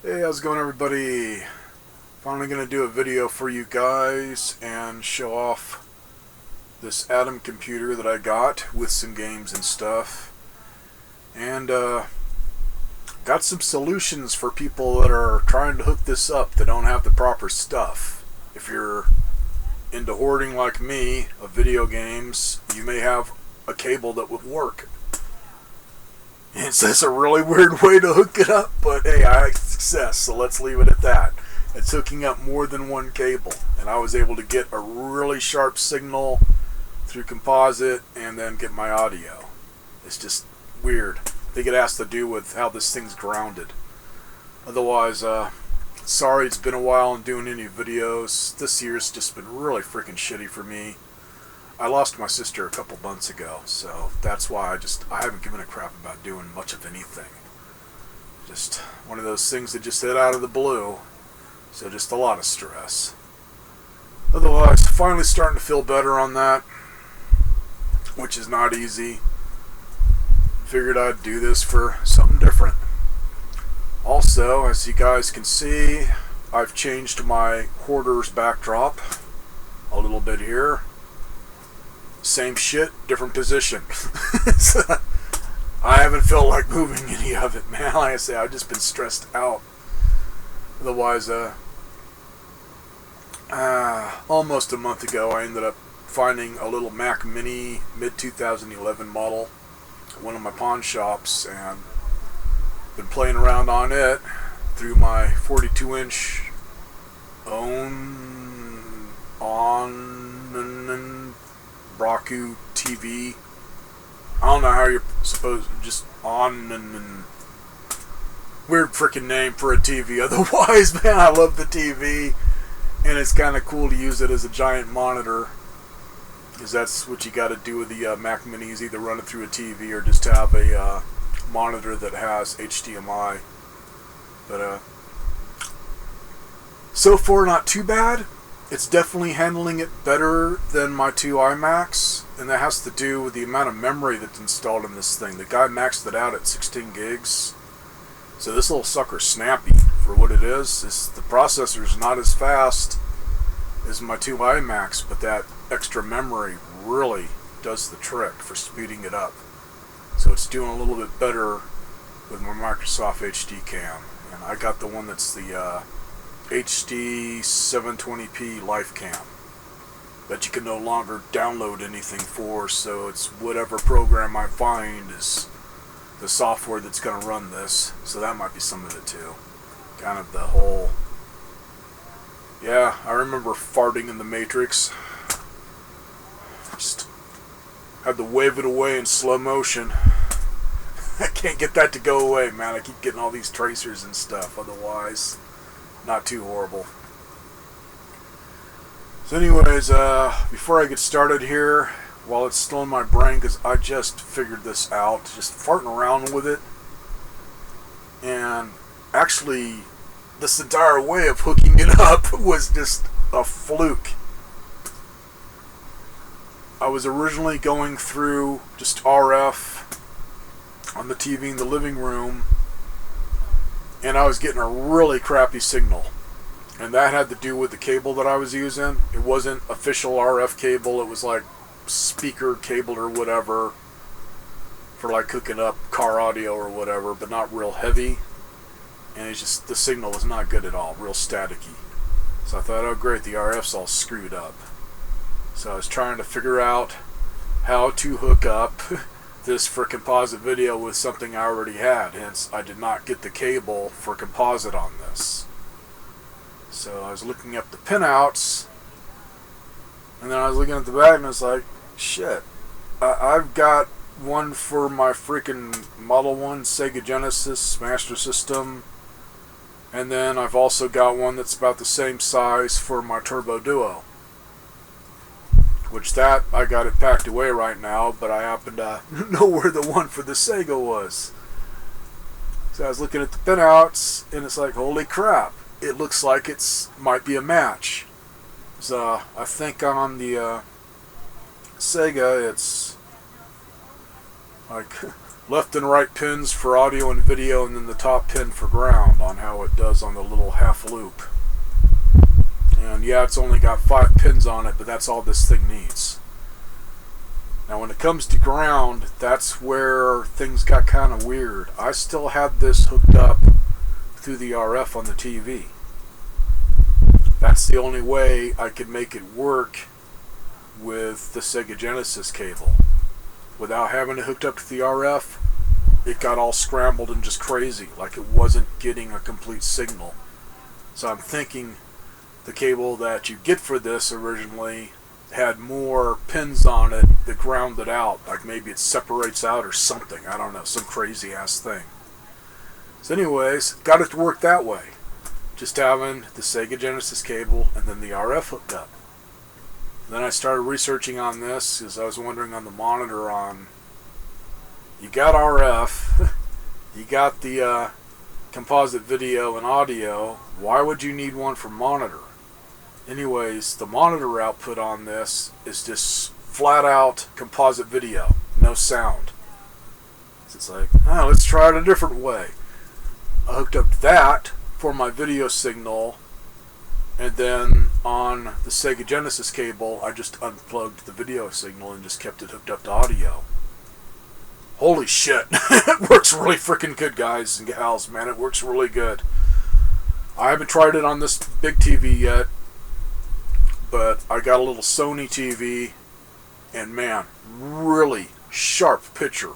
Hey, how's it going, everybody? Finally gonna do a video for you guys and show off this Adam computer that I got with some games and stuff. And got some solutions for people that are trying to hook this up that don't have the proper stuff. If you're into hoarding like me of video games, you may have a cable that would work. It's just a really weird way to hook it up, but hey, I had success, so let's leave it at that. It's hooking up more than one cable, and I was able to get a really sharp signal through composite and then get my audio. It's just weird. I think it has to do with how this thing's grounded. Otherwise, sorry it's been a while in doing any videos. This year's just been really freaking shitty for me. I lost my sister a couple months ago, so that's why I haven't given a crap about doing much of anything. Just one of those things that just hit out of the blue, so just a lot of stress. Otherwise, finally starting to feel better on that, which is not easy. Figured I'd do this for something different. Also, as you guys can see, I've changed my hoarder's backdrop a little bit here. Same shit, different position. I haven't felt like moving any of it, man. Like I say, I've just been stressed out. Otherwise, almost a month ago, I ended up finding a little Mac Mini mid-2011 model at one of my pawn shops, and been playing around on it through my 42-inch Braku TV. I don't know how you're supposed to just weird freaking name for a TV. Otherwise, man, I love the TV, and it's kind of cool to use it as a giant monitor, because that's what you got to do with the Mac Minis, either run it through a TV or just have a monitor that has HDMI. But so far, not too bad. It's definitely handling it better than my two iMacs, and that has to do with the amount of memory that's installed in this thing. The guy maxed it out at 16 gigs, so this little sucker's snappy for what it is. The processor's not as fast as my two iMacs, but that extra memory really does the trick for speeding it up. So it's doing a little bit better with my Microsoft HD cam, and I got the one that's the HD 720p life cam that you can no longer download anything for, so it's whatever program I find is the software that's going to run this. So that might be some of it too. Kind of the whole, yeah, I remember farting in the Matrix. Just had to wave it away in slow motion. I can't get that to go away, man. I keep getting all these tracers and stuff. Otherwise, not too horrible. So anyways, before I get started here, while it's still in my brain, because I just figured this out, just farting around with it, and actually this entire way of hooking it up was just a fluke. I was originally going through just RF on the TV in the living room, and I was getting a really crappy signal, and that had to do with the cable that I was using. It wasn't official RF cable, it was like speaker cable or whatever for like hooking up car audio or whatever, but not real heavy, and it's just, the signal was not good at all, real staticky. So I thought, oh great, the RF's all screwed up. So I was trying to figure out how to hook up this for composite video with something I already had, hence I did not get the cable for composite on this. So I was looking up the pinouts, and then I was looking at the back, and I was like, shit, I've got one for my freaking Model 1 Sega Genesis Master System, and then I've also got one that's about the same size for my Turbo Duo, which that I got it packed away right now, but I happen to know where the one for the Sega was. So I was looking at the pinouts, and it's like, holy crap, it looks like might be a match. So I think on the Sega it's like left and right pins for audio and video, and then the top pin for ground on how it does on the little half loop. And yeah, it's only got 5 pins on it, but that's all this thing needs. Now when it comes to ground, that's where things got kind of weird. I still had this hooked up through the RF on the TV. That's the only way I could make it work with the Sega Genesis cable. Without having it hooked up to the RF, it got all scrambled and just crazy, like it wasn't getting a complete signal. So I'm thinking the cable that you get for this originally had more pins on it that ground it out, like maybe it separates out or something, I don't know, some crazy ass thing. So anyways, got it to work that way, just having the Sega Genesis cable and then the RF hooked up. Then I started researching on this because I was wondering on the monitor on, you got RF, you got the composite video and audio, why would you need one for monitor? Anyways, the monitor output on this is just flat out composite video, no sound. So it's like, oh, let's try it a different way. I hooked up that for my video signal, and then on the Sega Genesis cable, I just unplugged the video signal and just kept it hooked up to audio. Holy shit, it works really freaking good, guys and gals, man, it works really good. I haven't tried it on this big TV yet, but I got a little Sony TV, and man, really sharp picture.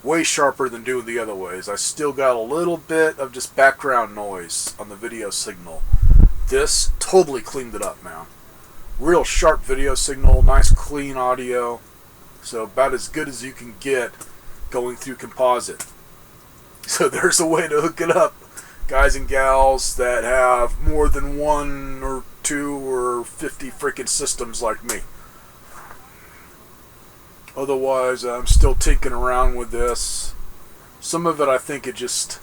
Way sharper than doing the other ways. I still got a little bit of just background noise on the video signal. This totally cleaned it up, man. Real sharp video signal, nice clean audio. So about as good as you can get going through composite. So there's a way to hook it up, guys and gals that have more than 1 or 2 or 50 freaking systems like me. Otherwise, I'm still tinkering around with this. Some of it I think it just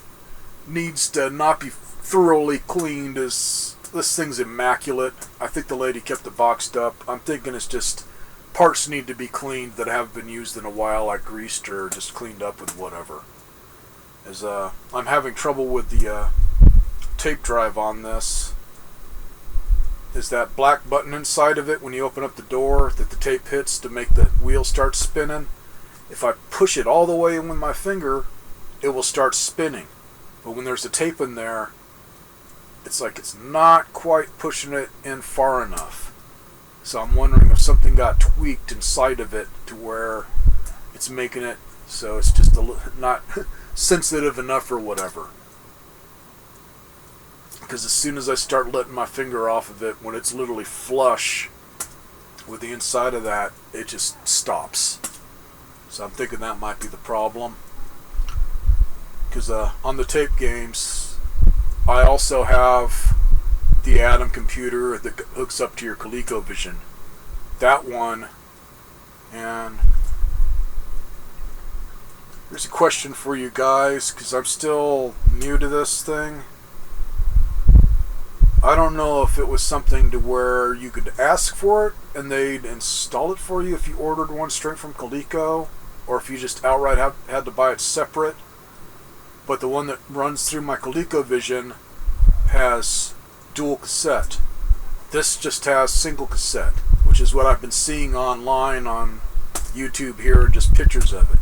needs to not be thoroughly cleaned, as this thing's immaculate. I think the lady kept it boxed up. I'm thinking it's just parts need to be cleaned that haven't been used in a while, like greased or just cleaned up with whatever. As I'm having trouble with the tape drive on this. Is that black button inside of it when you open up the door that the tape hits to make the wheel start spinning? If I push it all the way in with my finger, it will start spinning. But when there's a tape in there, it's like it's not quite pushing it in far enough. So I'm wondering if something got tweaked inside of it to where it's making it so it's just not sensitive enough or whatever. Because as soon as I start letting my finger off of it, when it's literally flush with the inside of that, it just stops. So I'm thinking that might be the problem. Because on the tape games, I also have the Adam Computer that hooks up to your ColecoVision. That one. And here's a question for you guys, because I'm still new to this thing. I don't know if it was something to where you could ask for it and they'd install it for you if you ordered one straight from Coleco, or if you just outright had to buy it separate. But the one that runs through my ColecoVision has dual cassette. This just has single cassette, which is what I've been seeing online on YouTube here, and just pictures of it.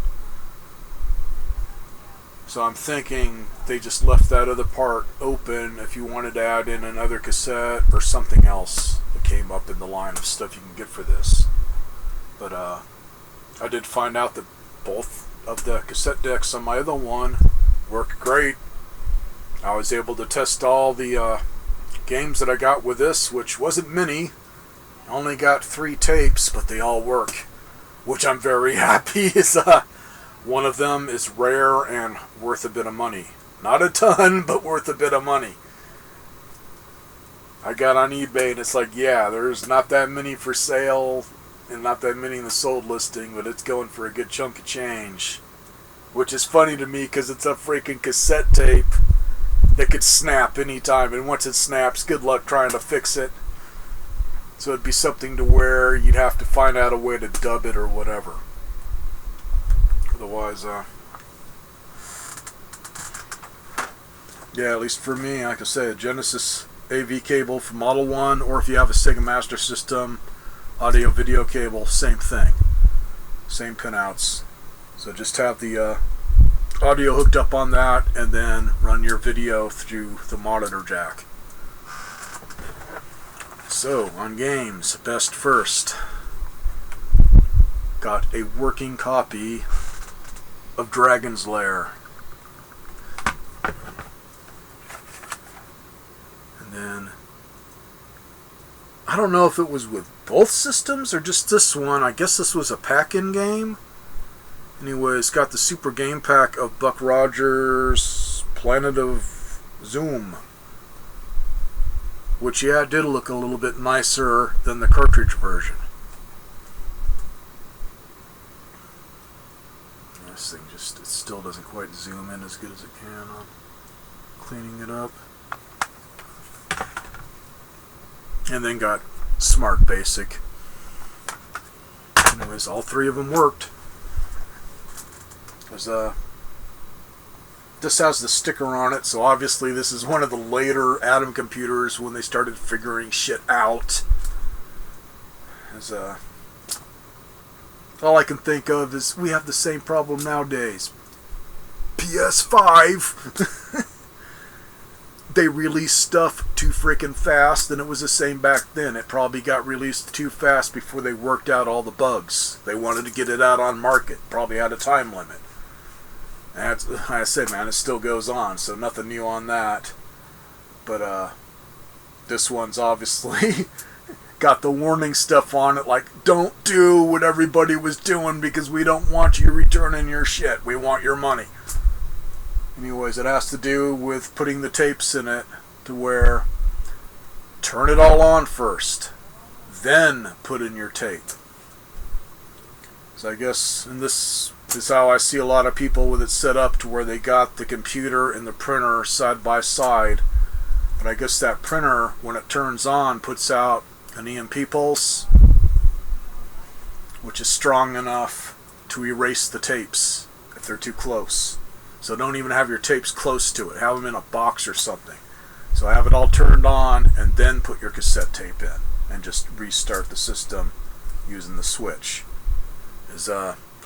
So I'm thinking they just left that other part open if you wanted to add in another cassette or something else that came up in the line of stuff you can get for this. But I did find out that both of the cassette decks on my other one work great. I was able to test all the games that I got with this, which wasn't many. I only got 3 tapes, but they all work, which I'm very happy. Is one of them is rare and worth a bit of money. Not a ton, but worth a bit of money. I got on eBay and it's like, yeah, there's not that many for sale and not that many in the sold listing, but it's going for a good chunk of change. Which is funny to me because it's a freaking cassette tape that could snap anytime, and once it snaps, good luck trying to fix it. So it'd be something to where you'd have to find out a way to dub it or whatever. Otherwise, Yeah, at least for me, like I say, a Genesis AV cable for Model 1, or if you have a Sega Master System audio video cable, same thing. Same pinouts. So just have the audio hooked up on that and then run your video through the monitor jack. So, on games, best first. Got a working copy of Dragon's Lair. And then, I don't know if it was with both systems or just this one. I guess this was a pack-in game. Anyways, got the Super Game Pack of Buck Rogers' Planet of Zoom. Which, yeah, it did look a little bit nicer than the cartridge version. This thing just, it still doesn't quite zoom in as good as it can on cleaning it up. And then got Smart Basic. Anyways, all three of them worked. This has the sticker on it, so obviously this is one of the later Adam computers when they started figuring shit out. All I can think of is we have the same problem nowadays. PS5! They released stuff too freaking fast, and it was the same back then. It probably got released too fast before they worked out all the bugs. They wanted to get it out on market, probably had a time limit. And like I said, man, it still goes on, so nothing new on that. But this one's obviously got the warning stuff on it, like, don't do what everybody was doing because we don't want you returning your shit. We want your money. Anyways, it has to do with putting the tapes in it to where turn it all on first, then put in your tape. So I guess, and this is how I see a lot of people with it set up to where they got the computer and the printer side by side. But I guess that printer, when it turns on, puts out an EMP pulse, which is strong enough to erase the tapes if they're too close. So don't even have your tapes close to it. Have them in a box or something. So have it all turned on and then put your cassette tape in and just restart the system using the switch.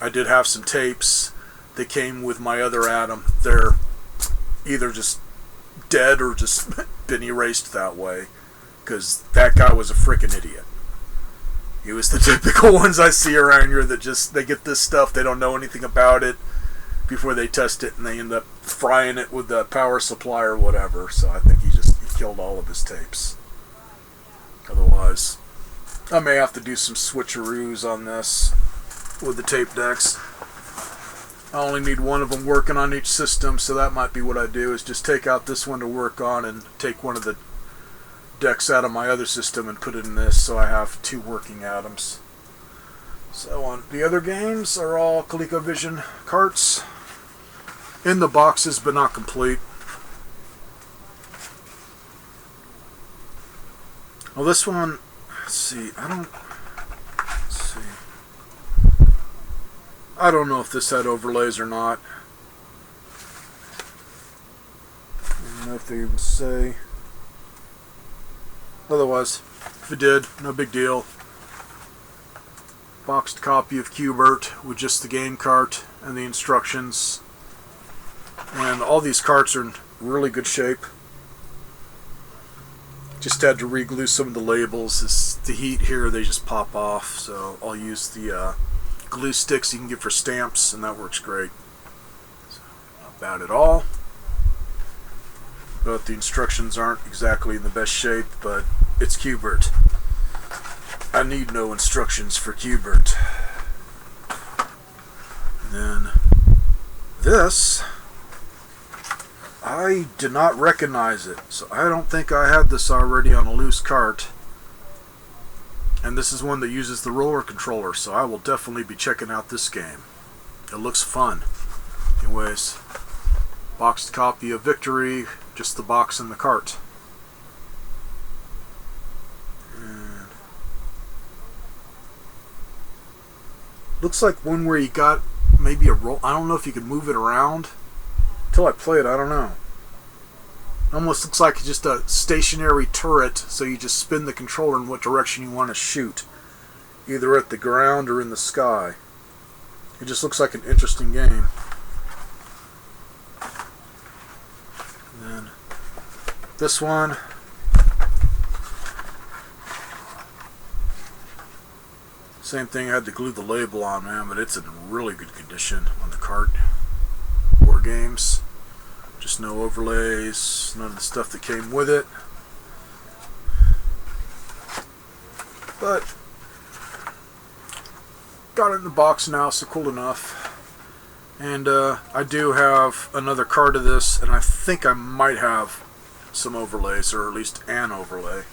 I did have some tapes that came with my other Adam. They're either just dead or just been erased that way, because that guy was a freaking idiot. He was the typical ones I see around here that just, they get this stuff, they don't know anything about it before they test it, and they end up frying it with the power supply or whatever. So I think he killed all of his tapes. Otherwise, I may have to do some switcheroos on this with the tape decks. I only need one of them working on each system, so that might be what I do, is just take out this one to work on and take one of the decks out of my other system and put it in this, so I have two working Adams. So on the other games are all ColecoVision carts in the boxes, but not complete. Well, this one, let's see, I don't know if this had overlays or not. I don't know if they even say. Otherwise, if it did, no big deal. Boxed copy of Qbert with just the game cart and the instructions. And all these carts are in really good shape. Just had to re-glue some of the labels. The heat here, they just pop off. So I'll use the glue sticks you can get for stamps, and that works great. So, not bad at all. But the instructions aren't exactly in the best shape, but it's Qbert. I need no instructions for Qbert. And then this, I did not recognize it, so I don't think I had this already on a loose cart. And this is one that uses the roller controller, so I will definitely be checking out this game. It looks fun. Anyways, boxed copy of Victory, just the box and the cart. And looks like one where you got maybe a roll. I don't know if you can move it around. Until I play it, I don't know. Almost looks like just a stationary turret, so you just spin the controller in what direction you want to shoot, either at the ground or in the sky. It just looks like an interesting game. And then this one, same thing, I had to glue the label on, man, but it's in really good condition on the cart. War games. Just no overlays, none of the stuff that came with it. But got it in the box now, so cool enough. And I do have another card of this, and I think I might have some overlays, or at least an overlay.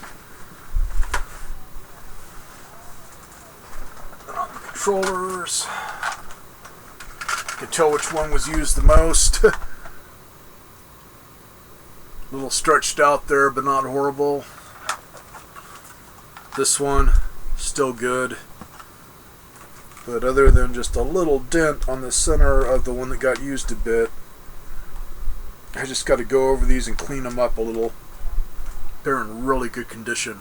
And on the controllers, you can tell which one was used the most. A little stretched out there, but not horrible. This one, still good. But other than just a little dent on the center of the one that got used a bit, I just got to go over these and clean them up a little. They're in really good condition.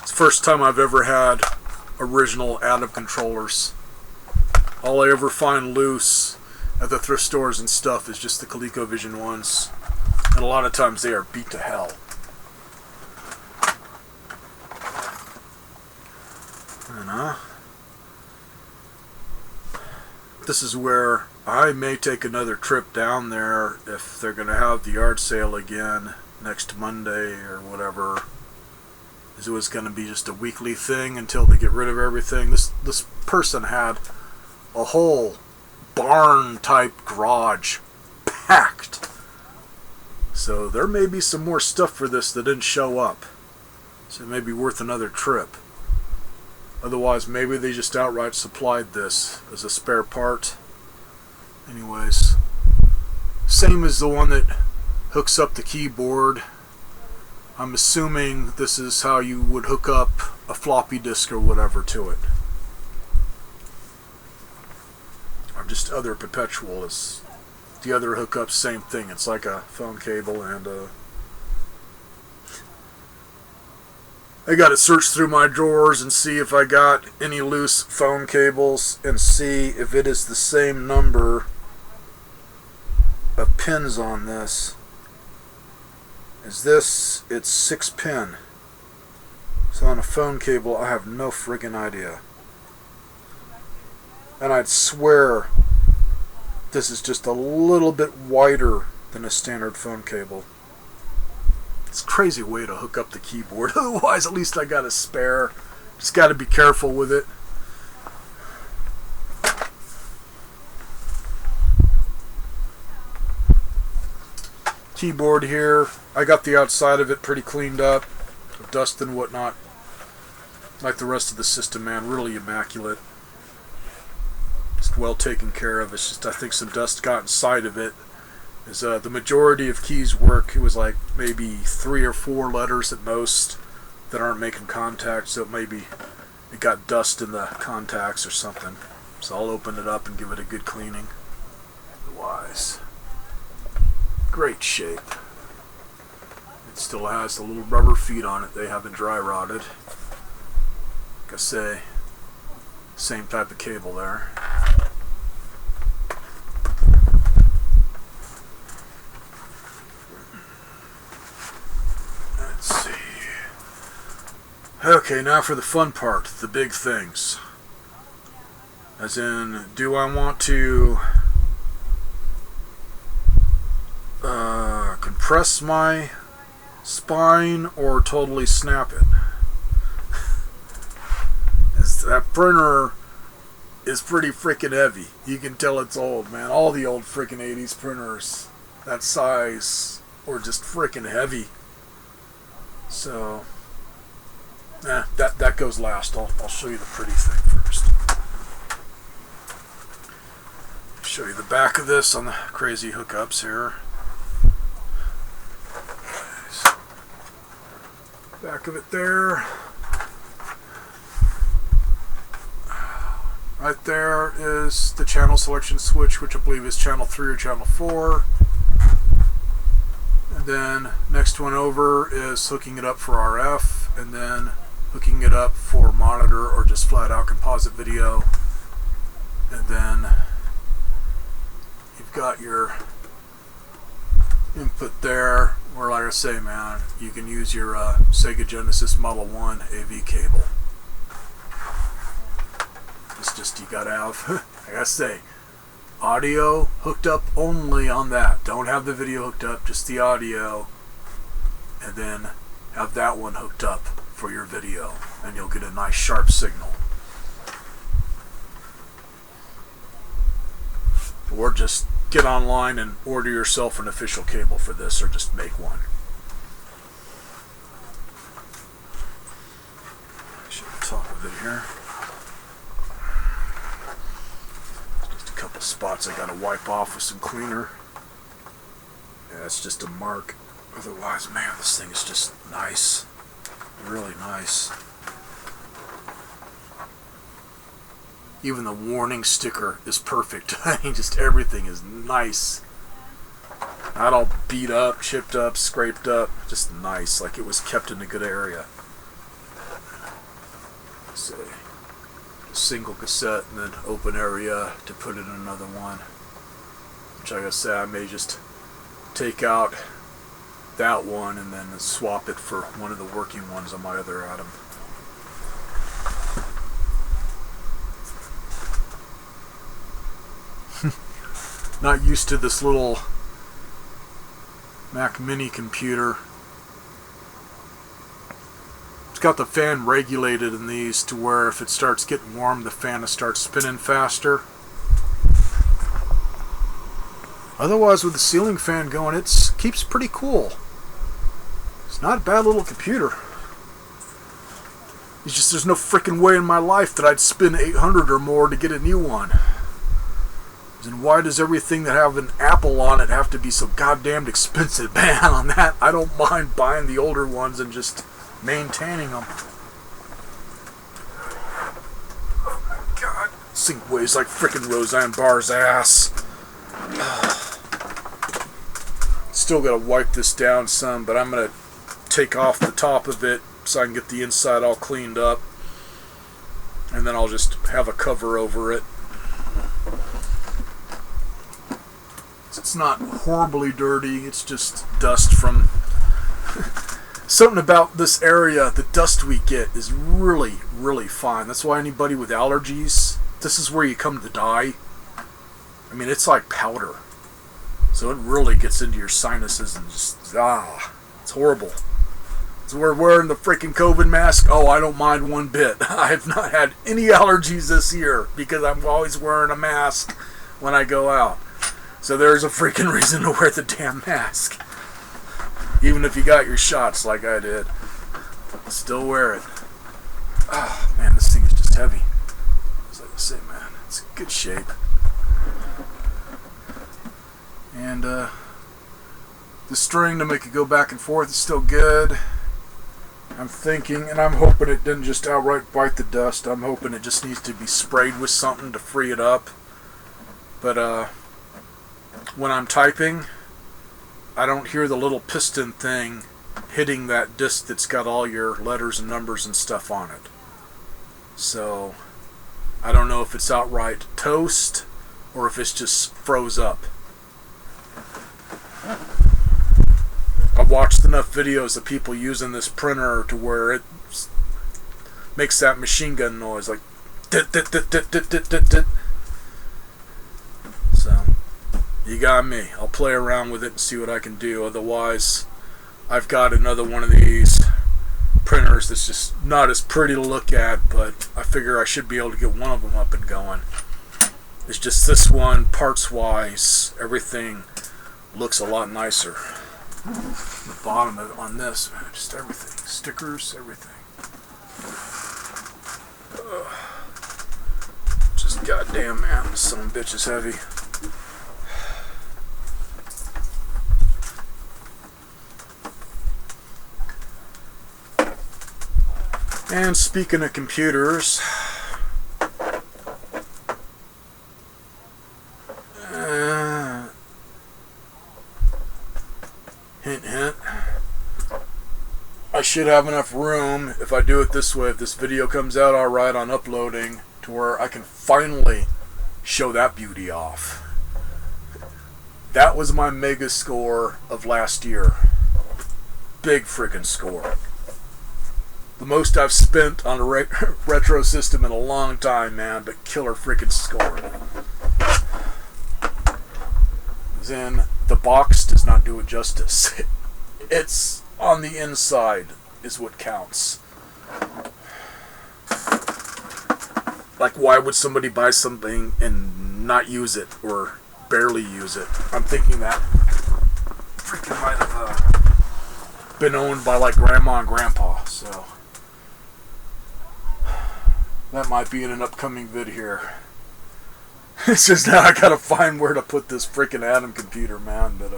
It's the first time I've ever had original Adam controllers. All I ever find loose at the thrift stores and stuff is just the ColecoVision ones, and a lot of times they are beat to hell. And this is where I may take another trip down there if they're going to have the yard sale again next Monday or whatever. It was going to be just a weekly thing until they get rid of everything. This person had a whole barn type garage packed, so there may be some more stuff for this that didn't show up, so it may be worth another trip. Otherwise, maybe they just outright supplied this as a spare part. Anyways, same as the one that hooks up the keyboard. I'm assuming this is how you would hook up a floppy disk or whatever to it. Just other perpetual is the other hookup, same thing. It's like a phone cable, and I got to search through my drawers and see if I got any loose phone cables and see if it is the same number of pins on this. Is this? It's 6 pin. So on a phone cable, I have no friggin' idea. And I'd swear this is just a little bit wider than a standard phone cable. It's a crazy way to hook up the keyboard. Otherwise, at least I got a spare. Just got to be careful with it. Keyboard here. I got the outside of it pretty cleaned up. Dust and whatnot. Like the rest of the system, man. Really immaculate. Well taken care of. It's just I think some dust got inside of it. As the majority of keys work, it was like maybe 3 or 4 letters at most that aren't making contact, so maybe it got dust in the contacts or something. So I'll open it up and give it a good cleaning. Otherwise, great shape. It still has the little rubber feet on it. They haven't dry rotted. Like I say, same type of cable there. Let's see. Okay, now for the fun part, the big things. As in, do I want to compress my spine or totally snap it? That printer is pretty freaking heavy. You can tell it's old, man. All the old freaking 80s printers that size were just freaking heavy. So, that goes last. I'll show you the pretty thing first. Show you the back of this on the crazy hookups here. Back of it there. Right there is the channel selection switch, which I believe is channel 3 or channel 4. then next one over is hooking it up for RF, and then hooking it up for monitor or just flat out composite video. And then you've got your input there, where, like I say, man, you can use your Sega Genesis Model 1 AV cable. It's just, you gotta have, like I say, audio hooked up only on that. Don't have the video hooked up, just the audio, and then have that one hooked up for your video, and you'll get a nice sharp signal. Or just get online and order yourself an official cable for this, or just make one. Show the top of it here. Just a couple spots I gotta wipe off with some cleaner. Yeah, it's just a mark. Otherwise, man, this thing is just nice. Really nice. Even the warning sticker is perfect. I mean, just everything is nice. Not all beat up, chipped up, scraped up. Just nice, like it was kept in a good area. Say, a single cassette and then open area to put in another one. Which, like I say, I may just take out that one and then swap it for one of the working ones on my other Adam. Not used to this little Mac Mini computer. It's got the fan regulated in these to where if it starts getting warm, the fan will start spinning faster. Otherwise, with the ceiling fan going, it keeps pretty cool. It's not a bad little computer. It's just there's no freaking way in my life that I'd spend $800 or more to get a new one. And why does everything that have an Apple on it have to be so goddamn expensive? Man, on that, I don't mind buying the older ones and just maintaining them. Oh my god. This thing weighs like frickin' Roseanne Barr's ass. Still gotta wipe this down some, but I'm gonna take off the top of it so I can get the inside all cleaned up. And then I'll just have a cover over it. It's not horribly dirty, it's just dust from... Something about this area, the dust we get is really, really fine. That's why anybody with allergies, this is where you come to die. I mean, it's like powder. So it really gets into your sinuses and just, it's horrible. So we're wearing the freaking COVID mask. Oh, I don't mind one bit. I've not had any allergies this year because I'm always wearing a mask when I go out. So there's a freaking reason to wear the damn mask. Even if you got your shots like I did. Still wear it. Ah, man, this thing is just heavy. As I say, man, it's in good shape. And the string to make it go back and forth is still good. I'm thinking, and I'm hoping it didn't just outright bite the dust. I'm hoping it just needs to be sprayed with something to free it up. But when I'm typing, I don't hear the little piston thing hitting that disc that's got all your letters and numbers and stuff on it. So I don't know if it's outright toast or if it's just froze up. I've watched enough videos of people using this printer to where it makes that machine gun noise, like dit, dit, dit, dit, dit, dit, dit, dit. So you got me. I'll play around with it and see what I can do. Otherwise, I've got another one of these printers that's just not as pretty to look at, but I figure I should be able to get one of them up and going. It's just this one, parts-wise, everything looks a lot nicer. The bottom of it on this, man, just everything. Stickers, everything. Just goddamn, man, this son of a bitch is heavy. And speaking of computers, Hint, hint. I should have enough room if I do it this way, if this video comes out alright on uploading, to where I can finally show that beauty off. That was my mega score of last year. Big freaking score. The most I've spent on a retro system in a long time, man, but killer freaking score. Then the box does not do it justice. It's on the inside is what counts. Like, why would somebody buy something and not use it or barely use it? I'm thinking that freaking might have been owned by like grandma and grandpa, so that might be in an upcoming vid here. It's just now I gotta find where to put this freaking Adam computer, man. But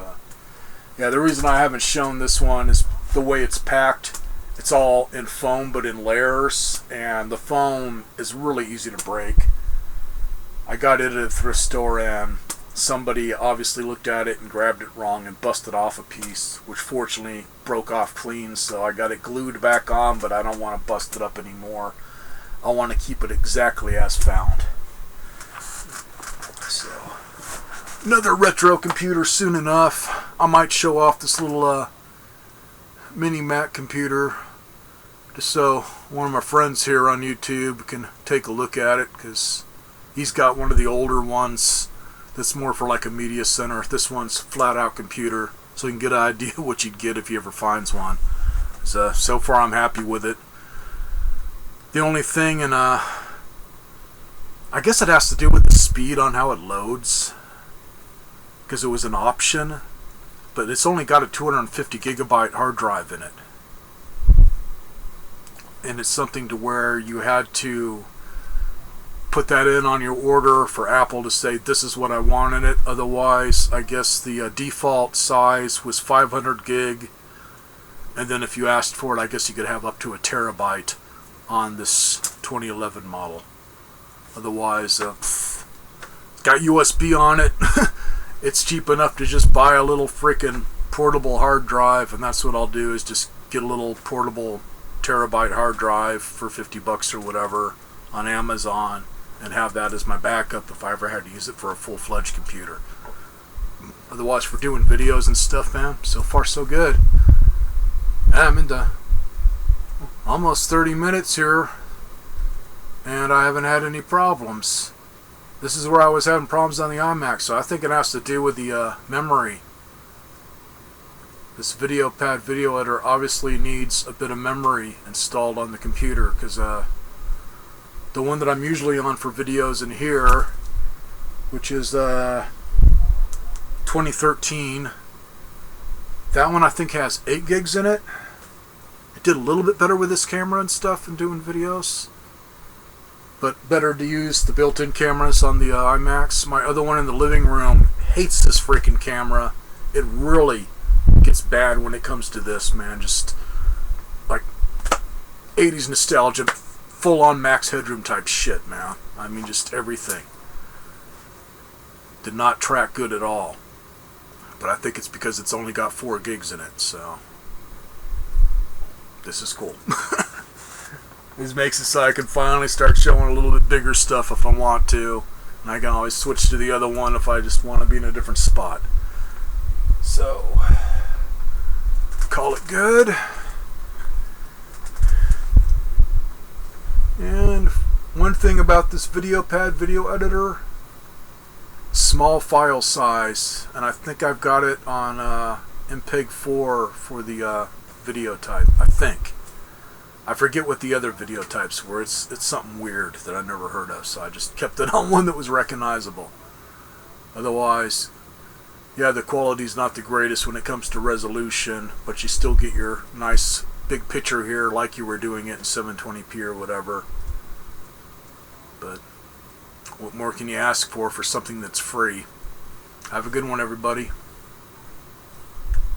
yeah, the reason I haven't shown this one is the way it's packed. It's all in foam, but in layers, and the foam is really easy to break. I got it at a thrift store, and somebody obviously looked at it and grabbed it wrong and busted off a piece, which fortunately broke off clean, so I got it glued back on, but I don't want to bust it up anymore. I want to keep it exactly as found. So, another retro computer soon enough. I might show off this little mini Mac computer, just so one of my friends here on YouTube can take a look at it, because he's got one of the older ones that's more for like a media center. This one's flat out computer, so you can get an idea what you'd get if you ever finds one. So far I'm happy with it. The only thing, and I guess it has to do with the speed on how it loads, because it was an option, but it's only got a 250 gigabyte hard drive in it. And it's something to where you had to put that in on your order for Apple to say this is what I want in it. Otherwise, I guess the default size was 500 gig, and then if you asked for it, I guess you could have up to a terabyte on this 2011 model. Otherwise, it's got USB on it. It's cheap enough to just buy a little freaking portable hard drive, and that's what I'll do, is just get a little portable terabyte hard drive for 50 bucks or whatever on Amazon, and have that as my backup if I ever had to use it for a full-fledged computer. Otherwise, for doing videos and stuff, man, so far so good. I'm into almost 30 minutes here, and I haven't had any problems. This is where I was having problems on the iMac, so I think it has to do with the memory. This video pad video editor obviously needs a bit of memory installed on the computer, because the one that I'm usually on for videos in here, which is 2013, that one I think has 8 gigs in it. It did a little bit better with this camera and stuff and doing videos, but better to use the built-in cameras on the iMacs. My other one in the living room hates this freaking camera. It really gets bad when it comes to this, man. Just like 80s nostalgia, full-on max headroom type shit, man. I mean, just everything. Did not track good at all. But I think it's because it's only got 4 gigs in it, so this is cool. This makes it so I can finally start showing a little bit bigger stuff if I want to, and I can always switch to the other one if I just want to be in a different spot. So, call it good. And one thing about this video pad video editor, small file size, and I think I've got it on MPEG 4 for the video type, I think. I forget what the other video types were. It's something weird that I never heard of, so I just kept it on one that was recognizable. Otherwise, yeah, the quality's not the greatest when it comes to resolution, but you still get your nice big picture here like you were doing it in 720p or whatever. But what more can you ask for something that's free? Have a good one, everybody.